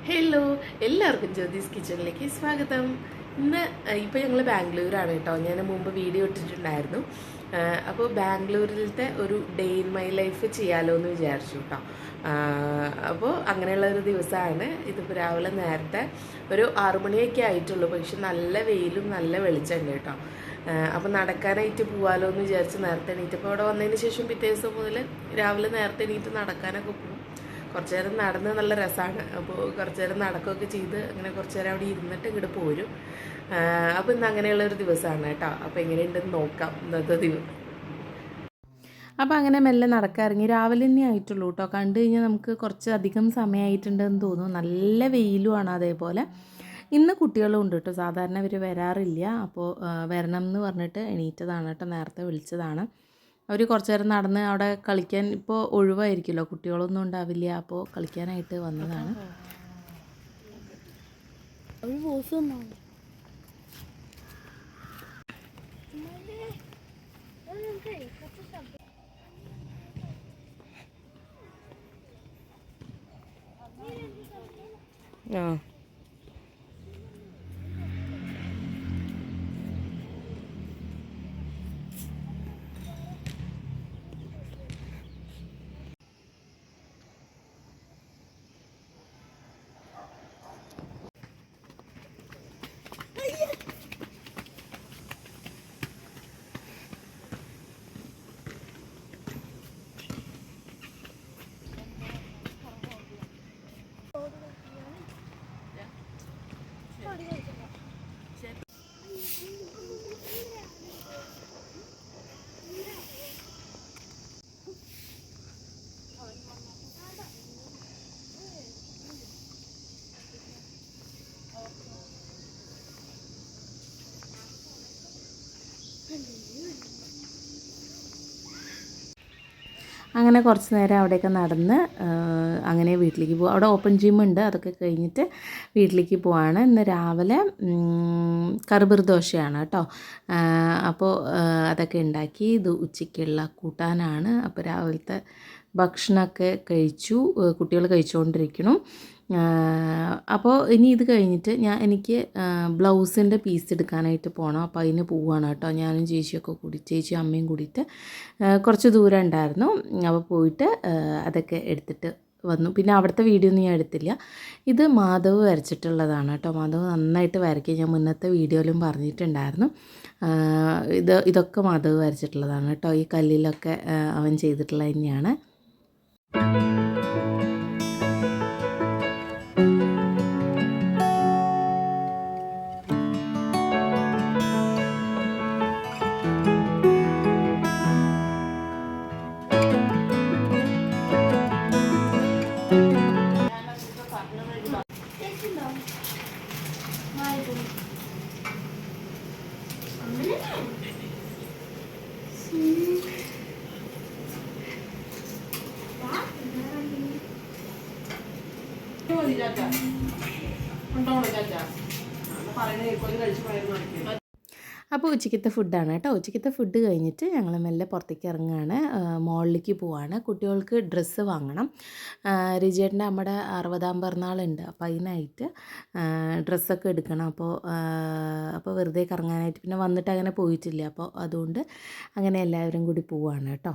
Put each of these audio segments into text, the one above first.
Hello, എല്ലാവർക്കും ജ്യോതിസ് കിച്ചണിലേക്ക് സ്വാഗതം. ഇപ്പോൾ ഞങ്ങൾ ബാംഗ്ലൂരാണ് കേട്ടോ. ഞാൻ മുമ്പ് വീഡിയോ ഇട്ടിട്ടുണ്ടായിരുന്നു. അപ്പോൾ ബാംഗ്ലൂരിലത്തെ ഒരു ഡേ ഇൻ മൈ ലൈഫ് ചെയ്യാലോ എന്ന് വിചാരിച്ചു കേട്ടോ. അപ്പോൾ അങ്ങനെയുള്ള ഒരു ദിവസമാണ് ഇതിപ്പോൾ. രാവിലെ നേരത്തെ ഒരു 6 മണിയൊക്കെ ആയിട്ടുള്ളൂ, പക്ഷെ നല്ല വെയിലും നല്ല വെളിച്ചമുണ്ട് കേട്ടോ. അപ്പോൾ നടക്കാനായിട്ട് പോകാമല്ലോ എന്ന് വിചാരിച്ച് നേരത്തെ എണീറ്റപ്പോൾ അവിടെ വന്നതിന് ശേഷം പിറ്റേ ദിവസം മുതൽ രാവിലെ നേരത്തെ എണീറ്റ് നടക്കാനൊക്കെ പോകും. കുറച്ച് നേരം നടന്ന് നല്ല രസമാണ്. അപ്പോൾ കുറച്ച് നേരം നടക്കുകയൊക്കെ ചെയ്ത് അങ്ങനെ കുറച്ച് നേരം അവിടെ ഇരുന്നിട്ട് ഇങ്ങോട്ട് പോരും. അപ്പോൾ ഇന്ന് അങ്ങനെയുള്ളൊരു ദിവസമാണ് കേട്ടോ. അപ്പോൾ എങ്ങനെയുണ്ടെന്ന് നോക്കാം ഇന്നത്തെ ദിവസം. അപ്പോൾ അങ്ങനെ മെല്ലെ നടക്കാറിറങ്ങി. രാവിലെ തന്നെ ആയിട്ടുള്ളൂ കേട്ടോ. കണ്ടു കഴിഞ്ഞാൽ നമുക്ക് കുറച്ച് അധികം സമയമായിട്ടുണ്ടെന്ന് തോന്നുന്നു. നല്ല വെയിലുമാണ്. അതേപോലെ ഇന്ന് കുട്ടികളും ഉണ്ട് കേട്ടോ. സാധാരണ അവർ വരാറില്ല. അപ്പോൾ വരണം എന്ന് പറഞ്ഞിട്ട് എണീറ്റതാണ് കേട്ടോ. നേരത്തെ വിളിച്ചതാണ്. അവർ കുറച്ച് നേരം നടന്ന് അവിടെ കളിക്കാൻ, ഇപ്പോൾ ഒഴിവായിരിക്കുമല്ലോ, കുട്ടികളൊന്നും ഉണ്ടാവില്ല. അപ്പോൾ കളിക്കാനായിട്ട് വന്നതാണ്. ആ അങ്ങനെ കുറച്ച് നേരം അവിടെയൊക്കെ നടന്ന് അങ്ങനെ വീട്ടിലേക്ക് പോകും. അവിടെ ഓപ്പൺ ജിമ്മുണ്ട്. അതൊക്കെ കഴിഞ്ഞിട്ട് വീട്ടിലേക്ക് പോവാണ്. ഇന്ന് രാവിലെ കറുബിർ ദോശയാണ് കേട്ടോ. അപ്പോൾ അതൊക്കെ ഉണ്ടാക്കി. ഇത് ഉച്ചയ്ക്കുള്ള കൂട്ടാനാണ്. അപ്പോൾ രാവിലത്തെ ഭക്ഷണമൊക്കെ കഴിച്ചു. കുട്ടികൾ കഴിച്ചുകൊണ്ടിരിക്കണം. അപ്പോൾ ഇനി ഇത് കഴിഞ്ഞിട്ട് എനിക്ക് ബ്ലൗസിൻ്റെ പീസ് എടുക്കാനായിട്ട് പോകണം. അപ്പോൾ അതിന് പോവുകയാണ് കേട്ടോ. ഞാനും ചേച്ചിയൊക്കെ കൂടി, ചേച്ചിയും അമ്മയും കൂടിയിട്ട് കുറച്ച് ദൂരം ഉണ്ടായിരുന്നു. അപ്പോൾ പോയിട്ട് അതൊക്കെ എടുത്തിട്ട് വന്നു. പിന്നെ അവിടുത്തെ വീഡിയോ ഒന്നും ഞാൻ എടുത്തില്ല. ഇത് മാധവ് വരച്ചിട്ടുള്ളതാണ് കേട്ടോ. മാധവ് നന്നായിട്ട് വരയ്ക്കുക. ഞാൻ മുന്നത്തെ വീഡിയോയിലും പറഞ്ഞിട്ടുണ്ടായിരുന്നു. ഇതൊക്കെ മാധവ് വരച്ചിട്ടുള്ളതാണ് കേട്ടോ. ഈ കല്ലിലൊക്കെ അവൻ ചെയ്തിട്ടുള്ളത് തന്നെയാണ്. അപ്പോൾ ഉച്ചയ്ക്കത്തെ ഫുഡാണ് കേട്ടോ. ഉച്ചയ്ക്കത്തെ ഫുഡ് കഴിഞ്ഞിട്ട് ഞങ്ങൾ മെല്ലെ പുറത്തേക്ക് ഇറങ്ങുകയാണ്. മോളിലേക്ക് പോവാണ്. കുട്ടികൾക്ക് ഡ്രസ്സ് വാങ്ങണം. റിജേട്ടൻ്റെ അമ്മയുടെ 60ാം പിറന്നാളുണ്ട്. അപ്പോൾ അതിനായിട്ട് ഡ്രസ്സൊക്കെ എടുക്കണം. അപ്പോൾ വെറുതെ കറങ്ങാനായിട്ട് പിന്നെ വന്നിട്ട് അങ്ങനെ പോയിട്ടില്ല. അപ്പോൾ അതുകൊണ്ട് അങ്ങനെ എല്ലാവരും കൂടി പോവാണ് കേട്ടോ.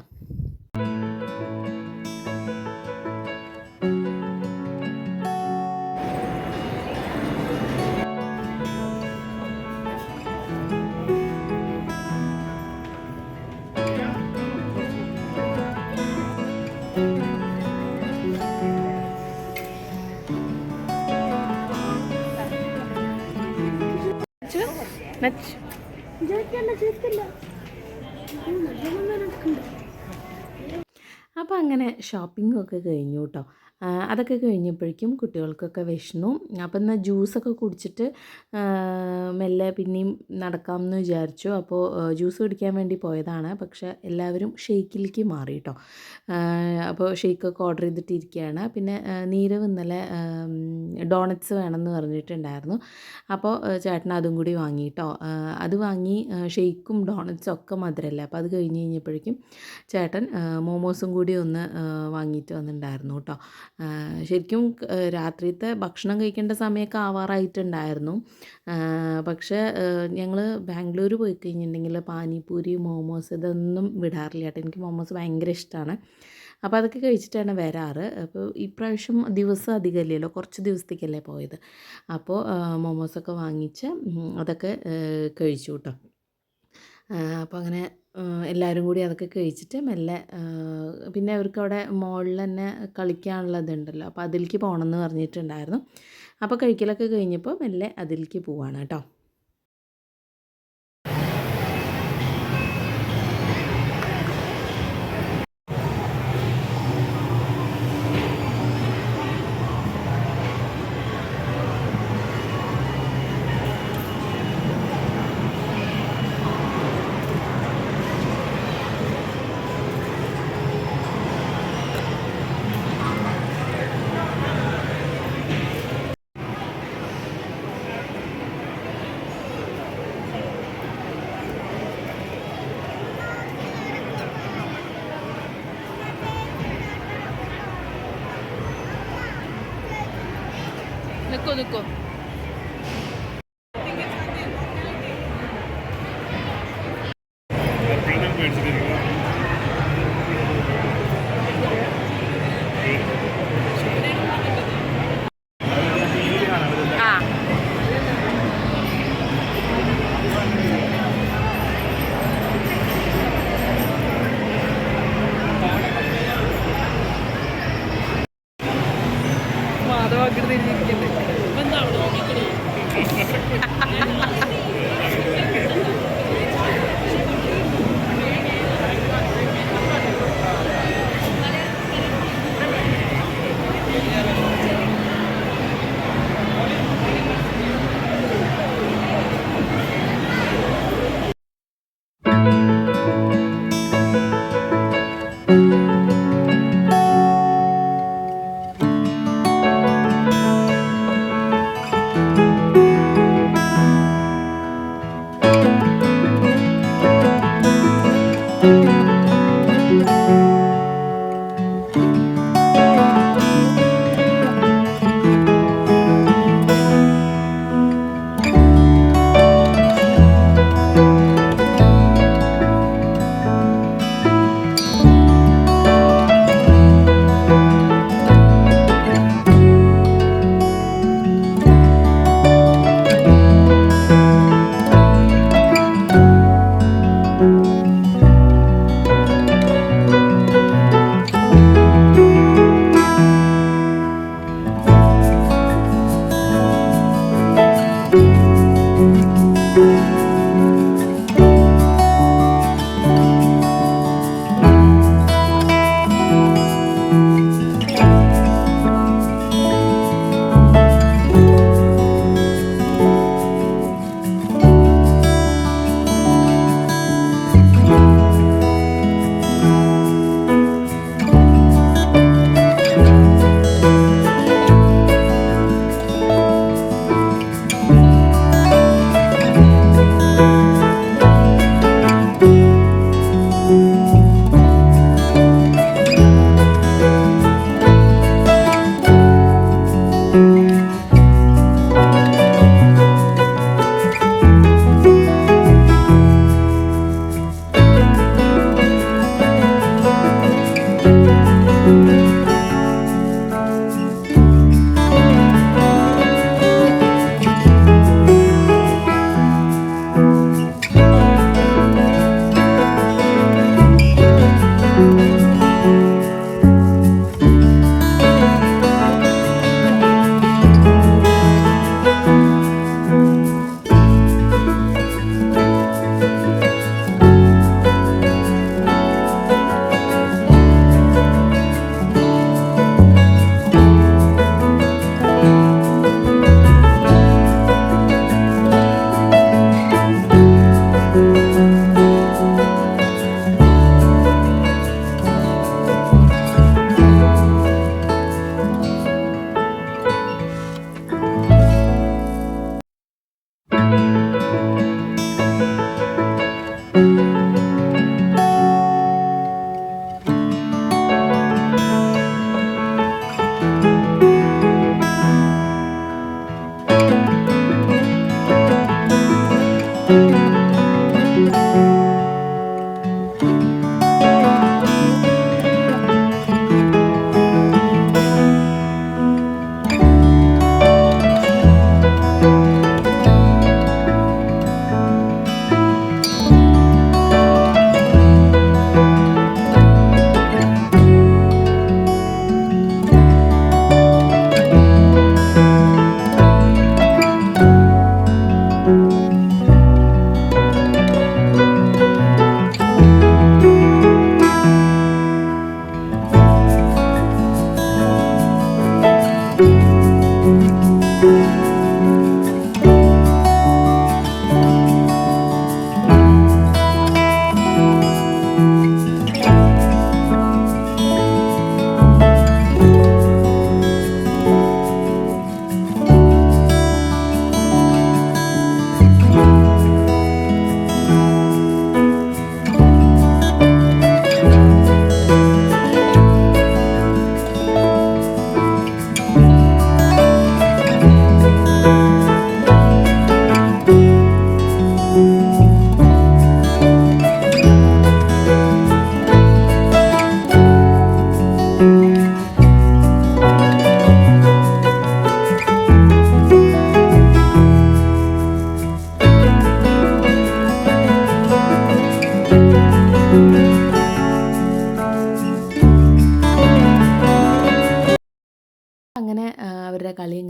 അപ്പോൾ അങ്ങനെ ഷോപ്പിങ്ങൊക്കെ കഴിഞ്ഞു കേട്ടോ. അതൊക്കെ കഴിഞ്ഞപ്പോഴേക്കും കുട്ടികൾക്കൊക്കെ വിശന്നു. അപ്പം എന്നാൽ ജ്യൂസൊക്കെ കുടിച്ചിട്ട് മെല്ലെ പിന്നെയും നടക്കാമെന്ന് വിചാരിച്ചു. അപ്പോൾ ജ്യൂസ് കുടിക്കാൻ വേണ്ടി പോയതാണ്. പക്ഷേ എല്ലാവരും ഷെയ്ക്കിലേക്ക് മാറി കേട്ടോ. അപ്പോൾ ഷെയ്ക്കൊക്കെ ഓർഡർ ചെയ്തിട്ടിരിക്കുകയാണ്. പിന്നെ നീരവ് ഇന്നലെ ഡോണറ്റ്സ് വേണമെന്ന് പറഞ്ഞിട്ടുണ്ടായിരുന്നു. അപ്പോൾ ചേട്ടൻ അതും കൂടി വാങ്ങി കേട്ടോ. അത് വാങ്ങി. ഷെയ്ക്കും ഡോണറ്റ്സും ഒക്കെ മധുരമല്ലേ, അപ്പോൾ അത് കഴിഞ്ഞ് കഴിഞ്ഞപ്പോഴേക്കും ചേട്ടൻ മോമോസും കൂടി ഒന്ന് വാങ്ങിയിട്ട് വന്നിട്ടുണ്ടായിരുന്നു കേട്ടോ. ശരിക്കും രാത്രിയത്തെ ഭക്ഷണം കഴിക്കേണ്ട സമയമൊക്കെ ആവാറായിട്ടുണ്ടായിരുന്നു. പക്ഷേ ഞങ്ങൾ ബാംഗ്ലൂർ പോയി കഴിഞ്ഞിട്ടുണ്ടെങ്കിൽ പാനിപൂരി, മോമോസ് ഇതൊന്നും വിടാറില്ല കേട്ടോ. എനിക്ക് മോമോസ് ഭയങ്കര ഇഷ്ടമാണ്. അപ്പോൾ അതൊക്കെ കഴിച്ചിട്ടാണ് വരാറ്. അപ്പോൾ ഇപ്രാവശ്യം ദിവസം അധികമല്ലല്ലോ, കുറച്ച് ദിവസത്തേക്കല്ലേ പോയത്. അപ്പോൾ മോമോസൊക്കെ വാങ്ങിച്ച് അതൊക്കെ കഴിച്ചു കേട്ടോ. അപ്പോൾ അങ്ങനെ എല്ലാവരും കൂടി അതൊക്കെ കഴിച്ചിട്ട് മെല്ലെ പിന്നെ അവർക്ക് അവിടെ മോളിൽ തന്നെ കളിക്കാനുള്ളതുണ്ടല്ലോ, അപ്പോൾ അതിലേക്ക് പോകണമെന്ന് പറഞ്ഞിട്ടുണ്ടായിരുന്നു. അപ്പോൾ കഴിക്കലൊക്കെ കഴിഞ്ഞപ്പോൾ മെല്ലെ അതിലേക്ക് പോവാണ് കേട്ടോ. നിൽക്കൂ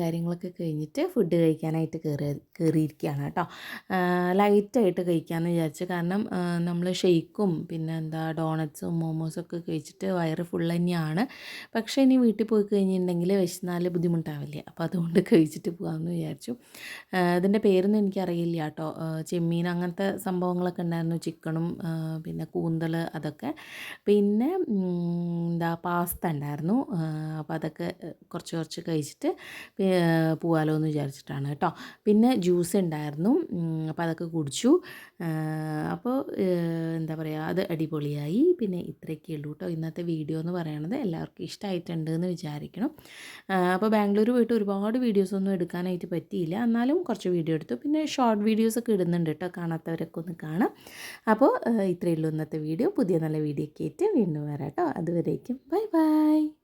കാര്യങ്ങളൊക്കെ കഴിഞ്ഞിട്ട് ഫുഡ് കഴിക്കാനായിട്ട് കയറിയിരിക്കുകയാണ് കേട്ടോ. ലൈറ്റായിട്ട് കഴിക്കാമെന്ന് വിചാരിച്ചു. കാരണം നമ്മൾ ഷെയ്ക്കും പിന്നെ എന്താ ഡോണറ്റ്സും മോമോസൊക്കെ കഴിച്ചിട്ട് വയറ് ഫുൾ തന്നെയാണ്. പക്ഷേ ഇനി വീട്ടിൽ പോയി കഴിഞ്ഞിട്ടുണ്ടെങ്കിൽ വിശന്നാൽ ബുദ്ധിമുട്ടാവില്ലേ, അപ്പോൾ അതുകൊണ്ട് കഴിച്ചിട്ട് പോകാമെന്ന് വിചാരിച്ചു. ഇതിൻ്റെ പേരൊന്നും എനിക്കറിയില്ല കേട്ടോ. ചെമ്മീൻ അങ്ങനത്തെ സംഭവങ്ങളൊക്കെ ഉണ്ടായിരുന്നു, ചിക്കണും പിന്നെ കൂന്തൽ അതൊക്കെ. പിന്നെ എന്താ പാസ്ത ഉണ്ടായിരുന്നു. അപ്പോൾ അതൊക്കെ കുറച്ച് കുറച്ച് കഴിച്ചിട്ട് പോകാമല്ലോ എന്ന് വിചാരിച്ചിട്ടാണ് കേട്ടോ. പിന്നെ ജ്യൂസ് ഉണ്ടായിരുന്നു, അപ്പോൾ അതൊക്കെ കുടിച്ചു. അപ്പോൾ എന്താ പറയുക, അത് അടിപൊളിയായി. പിന്നെ ഇത്രയൊക്കെ ഉള്ളൂ കേട്ടോ ഇന്നത്തെ വീഡിയോ എന്ന് പറയണത്. എല്ലാവർക്കും ഇഷ്ടമായിട്ടുണ്ട് എന്ന് വിചാരിക്കണം. അപ്പോൾ ബാംഗ്ലൂർ പോയിട്ട് ഒരുപാട് വീഡിയോസൊന്നും എടുക്കാനായിട്ട് പറ്റിയില്ല, എന്നാലും കുറച്ച് വീഡിയോ എടുത്തു. പിന്നെ ഷോർട്ട് വീഡിയോസൊക്കെ ഇടുന്നുണ്ട് കേട്ടോ, കാണാത്തവരൊക്കെ ഒന്ന് കാണാം. അപ്പോൾ ഇത്രയേ ഉള്ളൂ ഇന്നത്തെ വീഡിയോ. പുതിയ നല്ല വീഡിയോ ഒക്കെ ആയിട്ട് വീണ്ടും വരാം കേട്ടോ. അതുവരേക്കും ബൈ ബൈ.